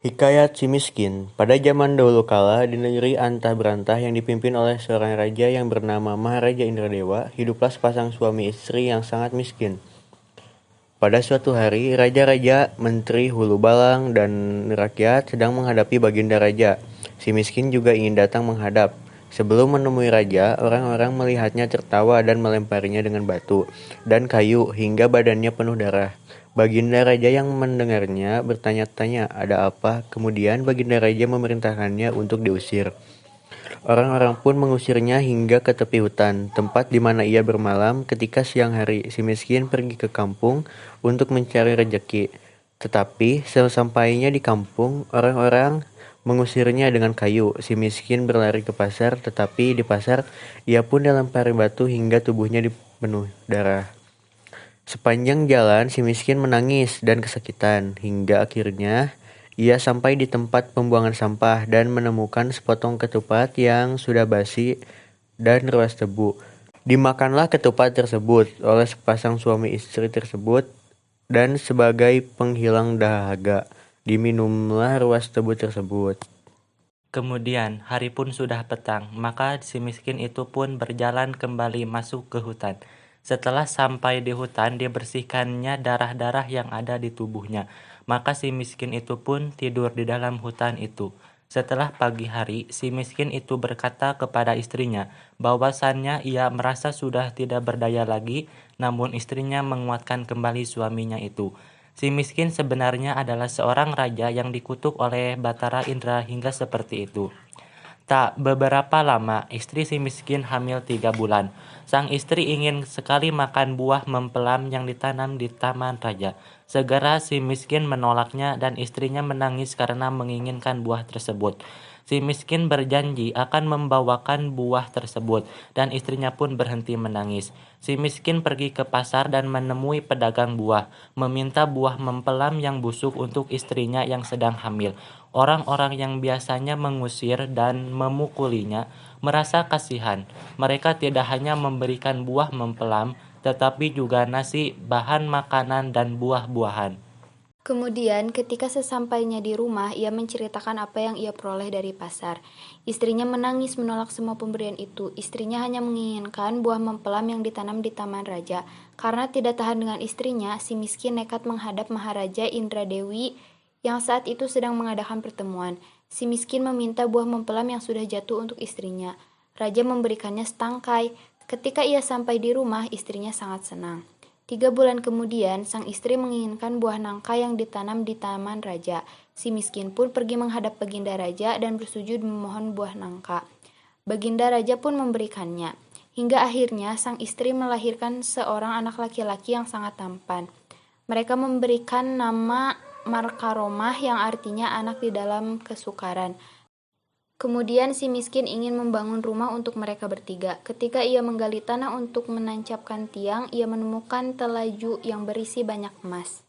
Hikayat si miskin. Pada zaman dahulu kala, di negeri antah berantah yang dipimpin oleh seorang raja yang bernama Maharaja Indradewa, hiduplah sepasang suami istri yang sangat miskin. Pada suatu hari, raja-raja, menteri, hulu balang, dan rakyat sedang menghadapi baginda raja. Si miskin juga ingin datang menghadap. Sebelum menemui raja, orang-orang melihatnya tertawa dan melemparinya dengan batu dan kayu hingga badannya penuh darah. Baginda raja yang mendengarnya bertanya-tanya ada apa, kemudian baginda raja memerintahkannya untuk diusir. Orang-orang pun mengusirnya hingga ke tepi hutan, tempat di mana ia bermalam. Ketika siang hari, si miskin pergi ke kampung untuk mencari rejeki. Tetapi sesampainya di kampung, orang-orang mengusirnya dengan kayu. Si miskin berlari ke pasar, tetapi di pasar ia pun dilempari batu hingga tubuhnya dipenuhi darah. Sepanjang jalan, si miskin menangis dan kesakitan, hingga akhirnya ia sampai di tempat pembuangan sampah dan menemukan sepotong ketupat yang sudah basi dan ruas tebu. Dimakanlah ketupat tersebut oleh sepasang suami istri tersebut dan sebagai penghilang dahaga, diminumlah ruas tebu tersebut. Kemudian hari pun sudah petang, maka si miskin itu pun berjalan kembali masuk ke hutan. Setelah sampai di hutan, dia bersihkannya darah-darah yang ada di tubuhnya. Maka si miskin itu pun tidur di dalam hutan itu. Setelah pagi hari, si miskin itu berkata kepada istrinya bahwasannya ia merasa sudah tidak berdaya lagi, namun istrinya menguatkan kembali suaminya itu. Si miskin sebenarnya adalah seorang raja yang dikutuk oleh Batara Indra hingga seperti itu. Tak beberapa lama, istri si miskin hamil 3 bulan. Sang istri ingin sekali makan buah mempelam yang ditanam di taman raja. Segera si miskin menolaknya dan istrinya menangis karena menginginkan buah tersebut. Si miskin berjanji akan membawakan buah tersebut dan istrinya pun berhenti menangis. Si miskin pergi ke pasar dan menemui pedagang buah, meminta buah mempelam yang busuk untuk istrinya yang sedang hamil. Orang-orang yang biasanya mengusir dan memukulinya merasa kasihan. Mereka tidak hanya memberikan buah mempelam, tetapi juga nasi, bahan makanan, dan buah-buahan. Kemudian, ketika sesampainya di rumah, ia menceritakan apa yang ia peroleh dari pasar. Istrinya menangis menolak semua pemberian itu. Istrinya hanya menginginkan buah mempelam yang ditanam di taman raja. Karena tidak tahan dengan istrinya, si miskin nekat menghadap Maharaja Indradewi yang saat itu sedang mengadakan pertemuan. Si miskin meminta buah mempelam yang sudah jatuh untuk istrinya. Raja memberikannya setangkai. Ketika ia sampai di rumah, istrinya sangat senang. 3 bulan kemudian, sang istri menginginkan buah nangka yang ditanam di taman raja. Si miskin pun pergi menghadap baginda raja dan bersujud memohon buah nangka. Baginda raja pun memberikannya. Hingga akhirnya sang istri melahirkan seorang anak laki-laki yang sangat tampan. Mereka memberikan nama Markaromah yang artinya anak di dalam kesukaran. Kemudian si miskin ingin membangun rumah untuk mereka bertiga. Ketika ia menggali tanah untuk menancapkan tiang, ia menemukan telaju yang berisi banyak emas.